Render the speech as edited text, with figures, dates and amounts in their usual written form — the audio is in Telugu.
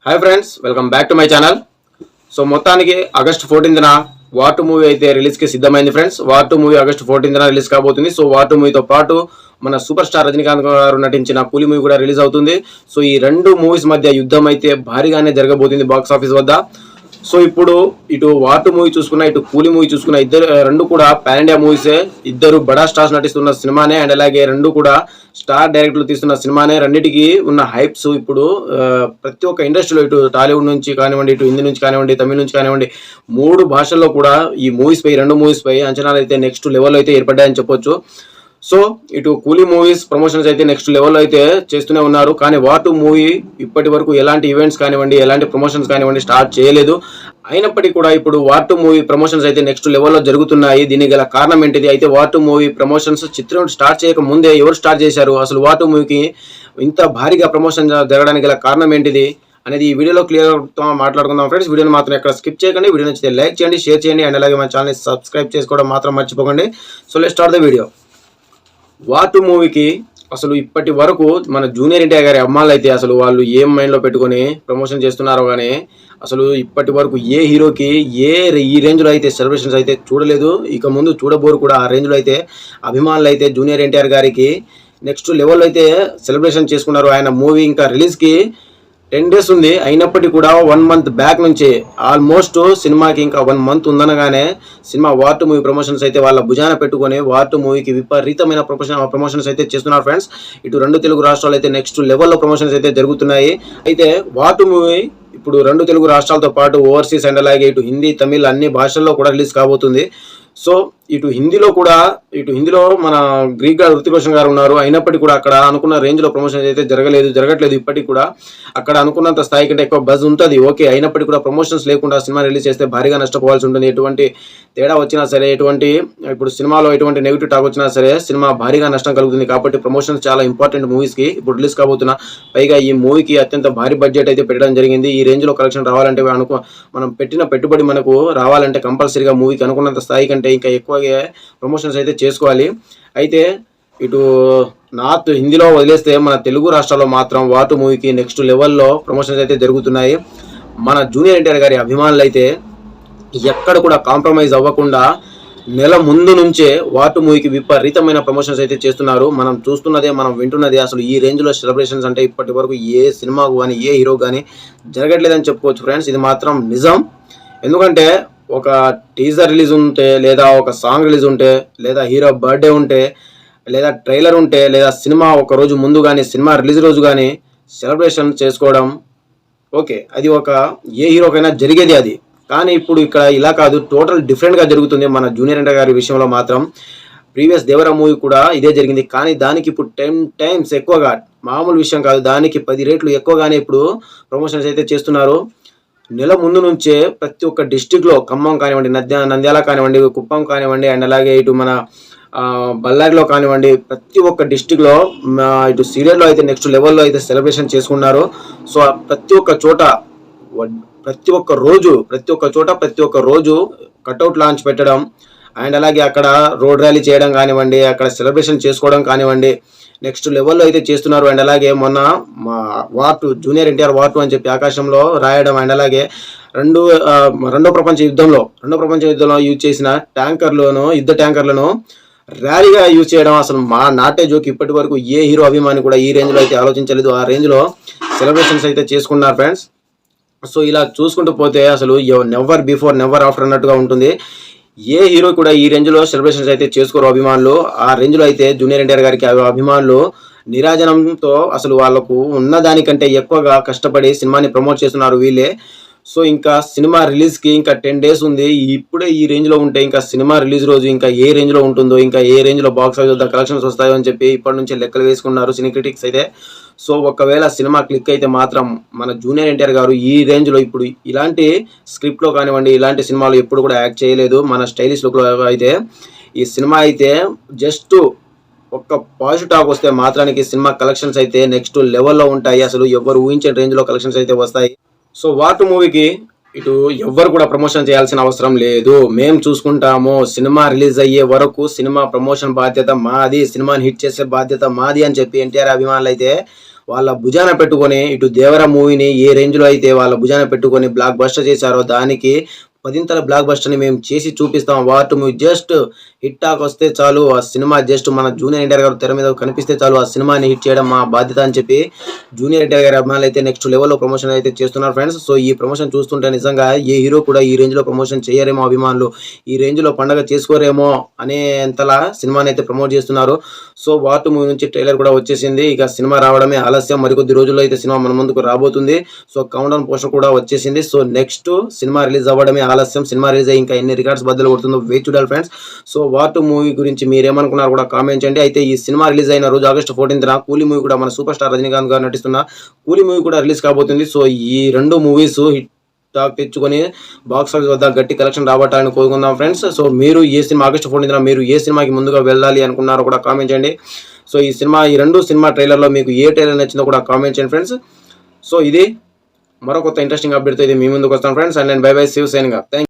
Hi friends, welcome back to my channel. So మొత్తానికి ఆగస్ట్ 14న వార్ 2 మూవీ అయితే రిలీజ్కి సిద్ధమైంది ఫ్రెండ్స్. వార్ 2 మూవీ ఆగస్ట్ 14న రిలీజ్ కాబోతుంది. సో వార్ 2 మూవీతో పాటు మన సూపర్ స్టార్ రజనీకాంత్ గారు నటించిన కూలీ మూవీ కూడా రిలీజ్ అవుతుంది. సో ఈ రెండు మూవీస్ మధ్య యుద్ధం అయితే భారీగానే జరగబోతుంది బాక్స్ ఆఫీస్ వద్ద. సో ఇప్పుడు ఇటు వార్ 2 మూవీ చూసుకున్నా, ఇటు కూలీ మూవీ చూసుకున్నా, రెండు కూడా పాన్ ఇండియా మూవీసే. ఇద్దరు బడా స్టార్స్ నటిస్తున్న సినిమానే, అండ్ అలాగే రెండు కూడా స్టార్ డైరెక్టర్లు తీస్తున్న సినిమానే. రెండింటికి ఉన్న హైప్స్ ఇప్పుడు ప్రతి ఒక్క ఇండస్ట్రీలో, ఇటు టాలీవుడ్ నుంచి కానివ్వండి, ఇటు హిందీ నుంచి కానివ్వండి, తమిళ నుంచి కానివ్వండి, 3 భాషల్లో కూడా ఈ మూవీస్ పై, రెండు మూవీస్ పై అంచనాలు అయితే నెక్స్ట్ లెవెల్ అయితే ఏర్పడ్డాయని చెప్పొచ్చు. సో ఇటు కూలీ మూవీస్ ప్రమోషన్స్ అయితే నెక్స్ట్ లెవెల్లో అయితే చేస్తూనే ఉన్నారు. కానీ వార్ 2 మూవీ ఇప్పటి వరకు ఎలాంటి ఈవెంట్స్ కానివ్వండి, ఎలాంటి ప్రమోషన్స్ కానివ్వండి స్టార్ట్ చేయలేదు. అయినప్పటికీ కూడా ఇప్పుడు వార్ 2 మూవీ ప్రమోషన్స్ అయితే నెక్స్ట్ లెవెల్లో జరుగుతున్నాయి. దీనికి గల కారణం ఏంటిది? అయితే వార్ 2 మూవీ ప్రమోషన్స్ చిత్రం స్టార్ట్ చేయక ముందే ఎవరు స్టార్ట్ చేశారు, అసలు వార్ 2 మూవీకి ఇంత భారీగా ప్రమోషన్ జరగడానికి గల కారణం ఏంటిది అనేది ఈ వీడియోలో క్లియర్గా మాట్లాడుకుందాం ఫ్రెండ్స్. వీడియోని మాత్రం ఎక్కడ స్కిప్ చేయకండి. వీడియో నచ్చితే లైక్ చేయండి, షేర్ చేయండి, అండ్ అలాగే మన ఛానల్ని సబ్స్క్రైబ్ చేసుకోవడం మాత్రం మర్చిపోకండి. So let's start the video. War 2 మూవీకి అసలు ఇప్పటి వరకు మన జూనియర్ ఎన్టీఆర్ గారి అమ్మాయిలు అయితే అసలు వాళ్ళు ఏం మైండ్లో పెట్టుకొని ప్రమోషన్ చేస్తున్నారో కానీ అసలు ఇప్పటి వరకు ఏ హీరోకి ఈ రేంజ్లో అయితే సెలబ్రేషన్స్ అయితే చూడలేదు. ఇక ముందు చూడబోరు కూడా. ఆ రేంజ్లో అయితే అభిమానులు అయితే జూనియర్ ఎన్టీఆర్ గారికి నెక్స్ట్ లెవెల్లో అయితే సెలబ్రేషన్ చేసుకున్నారు. ఆయన మూవీ ఇంకా రిలీజ్కి 10 days ఉంది. అయినప్పటికీ కూడా 1 month బ్యాక్ నుంచి ఆల్మోస్ట్ సినిమాకి ఇంకా 1 month ఉందనగానే సినిమా వార్ 2 మూవీ ప్రమోషన్స్ అయితే వాళ్ళ భుజాన పెట్టుకొని వార్ 2 మూవీకి విపరీతమైన ప్రమోషన్స్ అయితే చేస్తున్నారు ఫ్రెండ్స్. ఇటు రెండు తెలుగు రాష్ట్రాలు అయితే నెక్స్ట్ లెవెల్లో ప్రమోషన్స్ అయితే జరుగుతున్నాయి. అయితే వార్ 2 మూవీ ఇప్పుడు రెండు తెలుగు రాష్ట్రాలతో పాటు ఓవర్సీస్ అండ్ అలాగే ఇటు హిందీ, తమిళ్ అన్ని భాషల్లో కూడా రిలీజ్ కాబోతుంది. సో ఇటు హిందీలో మన గ్రీక్ గారు హృతిక్ రోషన్ గారు ఉన్నారు. అయినప్పటికీ కూడా అక్కడ అనుకున్న రేంజ్లో ప్రమోషన్ అయితే జరగట్లేదు. ఇప్పటికి కూడా అక్కడ అనుకున్నంత స్థాయి కంటే ఎక్కువ బజ్ ఉంటుంది, ఓకే. అయినప్పటికీ కూడా ప్రమోషన్స్ లేకుండా సినిమా రిలీజ్ చేస్తే భారీగా నష్టపోవాల్సి ఉంటుంది. ఎటువంటి తేడా వచ్చినా సరే, ఇప్పుడు సినిమాలో ఎటువంటి నెగిటివ్ టాక్ వచ్చినా సరే సినిమా భారీగా నష్టం కలుగుతుంది. కాబట్టి ప్రమోషన్స్ చాలా ఇంపార్టెంట్ మూవీస్కి. ఇప్పుడు రిలీజ్ కాబోతున్నా, పైగా ఈ మూవీకి అత్యంత భారీ బడ్జెట్ అయితే పెట్టడం జరిగింది. ఈ రేంజ్లో కలెక్షన్ రావాలంటే మనం పెట్టిన పెట్టుబడి మనకు రావాలంటే కంపల్సరీగా మూవీకి అనుకున్నంత స్థాయి కంటే ఇంకా ఎక్కువగా ప్రమోషన్స్ అయితే చేసుకోవాలి. అయితే ఇటు నార్త్ హిందీలో వదిలేస్తే మన తెలుగు రాష్ట్రాల్లో మాత్రం వార్ 2 మూవీకి నెక్స్ట్ లెవెల్లో ప్రమోషన్స్ అయితే జరుగుతున్నాయి. మన జూనియర్ ఎన్టీఆర్ గారి అభిమానులు అయితే ఎక్కడ కూడా కాంప్రమైజ్ అవ్వకుండా నెల ముందు నుంచే వార్ 2 మూవీకి విపరీతమైన ప్రమోషన్స్ అయితే చేస్తున్నారు. మనం చూస్తున్నదే, మనం వింటున్నదే. అసలు ఈ రేంజ్లో సెలబ్రేషన్స్ అంటే ఇప్పటి వరకు ఏ సినిమాకు కానీ, ఏ హీరో కానీ జరగట్లేదని చెప్పుకోవచ్చు ఫ్రెండ్స్. ఇది మాత్రం నిజం. ఎందుకంటే ఒక టీజర్ రిలీజ్ ఉంటే, లేదా ఒక సాంగ్ రిలీజ్ ఉంటే, లేదా హీరో బర్త్డే ఉంటే, లేదా ట్రైలర్ ఉంటే, లేదా సినిమా ఒక రోజు ముందు కానీ, సినిమా రిలీజ్ రోజు కానీ సెలబ్రేషన్ చేసుకోవడం ఓకే, అది ఒక ఏ హీరోకైనా జరిగేది అది. కానీ ఇప్పుడు ఇక్కడ ఇలా కాదు, టోటల్ డిఫరెంట్గా జరుగుతుంది మన జూనియర్ ఎన్టీఆర్ గారి విషయంలో మాత్రం. ప్రీవియస్ దేవరా మూవీ కూడా ఇదే జరిగింది. కానీ దానికి ఇప్పుడు 10 times ఎక్కువగా, మామూలు విషయం కాదు, దానికి 10 రెట్లు ఎక్కువగానే ఇప్పుడు ప్రమోషన్స్ అయితే చేస్తున్నారు. నెల ముందు నుంచే ప్రతి ఒక్క డిస్టిక్లో, ఖమ్మం కానివ్వండి, నంద్యాల కానివ్వండి, కుప్పం కానివ్వండి, అండ్ అలాగే ఇటు మన బళ్ళారిలో కానివ్వండి, ప్రతి ఒక్క డిస్టిక్లో ఇటు సీరియల్లో అయితే నెక్స్ట్ లెవెల్లో అయితే సెలబ్రేషన్ చేసుకున్నారు. సో ప్రతి ఒక్క చోట ప్రతి ఒక్క రోజు కట్అవుట్ లాంచ్ పెట్టడం, అండ్ అలాగే అక్కడ రోడ్ ర్యాలీ చేయడం కానివ్వండి, అక్కడ సెలబ్రేషన్ చేసుకోవడం కానివ్వండి, నెక్స్ట్ లెవెల్లో అయితే చేస్తున్నారు. అండ్ అలాగే మొన్న వార్ 2 జూనియర్ ఎన్టీఆర్ వార్ 2 అని చెప్పి ఆకాశంలో రాయడం, అండ్ అలాగే రెండో ప్రపంచ యుద్ధంలో యూజ్ చేసిన యుద్ధ ట్యాంకర్లను ర్యాలీగా యూజ్ చేయడం అసలు నాటే జోక్. ఇప్పటి వరకు ఏ హీరో అభిమాని కూడా ఈ రేంజ్లో అయితే ఆలోచించలేదు. ఆ రేంజ్లో సెలబ్రేషన్స్ అయితే చేసుకున్నారు ఫ్రెండ్స్. సో ఇలా చూసుకుంటూ పోతే అసలు నెవర్ బిఫోర్ నెవర్ ఆఫ్టర్ అన్నట్టుగా ఉంటుంది. ఏ హీరో కూడా ఈ రేంజ్లో సెలబ్రేషన్స్ అయితే చేసుకోరు అభిమానులు. ఆ రేంజ్లో అయితే జూనియర్ ఎన్టీఆర్ గారికి అభిమానులు నిరాజనంతో అసలు వాళ్ళకు ఉన్నదానికంటే ఎక్కువగా కష్టపడి సినిమాని ప్రమోట్ చేస్తున్నారు వీళ్ళే. సో ఇంకా సినిమా రిలీజ్కి ఇంకా 10 days ఉంది. ఇప్పుడే ఈ రేంజ్లో ఉంటే ఇంకా సినిమా రిలీజ్ రోజు ఇంకా ఏ రేంజ్లో ఉంటుందో, ఇంకా ఏ రేంజ్లో బాక్స్ ఆఫీస్ కలెక్షన్స్ వస్తాయో అని చెప్పి ఇప్పటి నుంచే లెక్కలు వేసుకున్నారు సినీ క్రిటిక్స్ అయితే. సో ఒకవేళ సినిమా క్లిక్ అయితే మాత్రం మన జూనియర్ ఎన్టీఆర్ గారు ఈ రేంజ్లో ఇప్పుడు ఇలాంటి స్క్రిప్ట్లో కానివ్వండి, ఇలాంటి సినిమాలు ఎప్పుడు కూడా యాక్ట్ చేయలేదు. మన స్టైలిష్ లుక్లో అయితే ఈ సినిమా అయితే జస్ట్ ఒక్క పాజిటివ్ టాక్ వస్తే మాత్రానికి సినిమా కలెక్షన్స్ అయితే నెక్స్ట్ లెవెల్లో ఉంటాయి. అసలు ఎవరు ఊహించిన రేంజ్లో కలెక్షన్స్ అయితే వస్తాయి. సో వార్ 2 మూవీకి ఇటు ఎవ్వరు కూడా ప్రమోషన్ చేయాల్సిన అవసరం లేదు, మేము చూసుకుంటాము. సినిమా రిలీజ్ అయ్యే వరకు సినిమా ప్రమోషన్ బాధ్యత మాది, సినిమాని హిట్ చేసే బాధ్యత మాది అని చెప్పి ఎన్టీఆర్ అభిమానులు అయితే వాళ్ళ భుజాన పెట్టుకొని ఇటు దేవర మూవీని ఏ రేంజ్లో అయితే వాళ్ళ భుజాన పెట్టుకొని బ్లాక్ బస్టర్ చేశారో దానికి పదింతల బ్లాక్ బస్టర్ని మేము చేసి చూపిస్తాం. వాటి మూవీ జస్ట్ హిట్ టాక్ వస్తే చాలు, ఆ సినిమా జస్ట్ మన జూనియర్ ఎన్టీఆర్ గారు తెర మీద కనిపిస్తే చాలు ఆ సినిమాని హిట్ చేయడం మా బాధ్యత అని చెప్పి జూనియర్ ఎన్టీఆర్ గారి అభిమానులు అయితే నెక్స్ట్ లెవెల్లో ప్రమోషన్ అయితే చేస్తున్నారు ఫ్రెండ్స్. సో ఈ ప్రమోషన్ చూస్తుంటే నిజంగా ఏ హీరో కూడా ఈ రేంజ్లో ప్రమోషన్ చేయరేమో, అభిమానులు ఈ రేంజ్లో పండగ చేసుకోరేమో అనేంతలా సినిమాని అయితే ప్రమోట్ చేస్తున్నారు. సో వాటు మూవీ నుంచి ట్రైలర్ కూడా వచ్చేసింది. ఇక సినిమా రావడమే ఆలస్యం, మరికొద్ది రోజుల్లో అయితే సినిమా మన ముందుకు రాబోతుంది. సో కౌంట్ డౌన్ పోస్టర్ కూడా వచ్చేసింది. సో నెక్స్ట్ సినిమా రిలీజ్ అవ్వడమే ఆలస్యం. సినిమా రిలీజ్ అయ్యి ఇంకా ఎన్ని రికార్డ్స్ బద్దలు కొడుతుందో వేచి చూడాలి ఫ్రెండ్స్. సో వాటు మూవీ గురించి మీరేమనుకున్నారు కూడా కామెంట్ చేయండి. అయితే ఈ సినిమా రిలీజ్ అయిన రోజు ఆగస్టు 14న కూలీ మూవీ కూడా మన సూపర్ స్టార్ రజనీకాంత్ గారు నటిస్తున్న కూలీ మూవీ కూడా రిలీజ్ కాబోతుంది. సో ఈ రెండు మూవీస్ హిట్ టాక్ తెచ్చుకొని బాక్స్ ఆఫీస్ వద్ద గట్టి కలెక్షన్ రాబట్టాలని కోరుకుందాం ఫ్రెండ్స్. సో మీరు ఏ సినిమా ఆగస్టు 14న మీరు ఏ సినిమాకి ముందుగా వెళ్ళాలి అనుకున్నారో కూడా కామెంట్ చేయండి. సో ఈ రెండు సినిమా ట్రైలర్లో మీకు ఏ ట్రైలర్ నచ్చిందో కూడా కామెంట్ చేయండి ఫ్రెండ్స్. సో ఇది మరో కొత్త ఇంట్రెస్టింగ్ అప్డేట్తో ఇది మీ ముందుకు వస్తాను ఫ్రెండ్స్. అండ్ నేను by by, Shiv signing off. Thank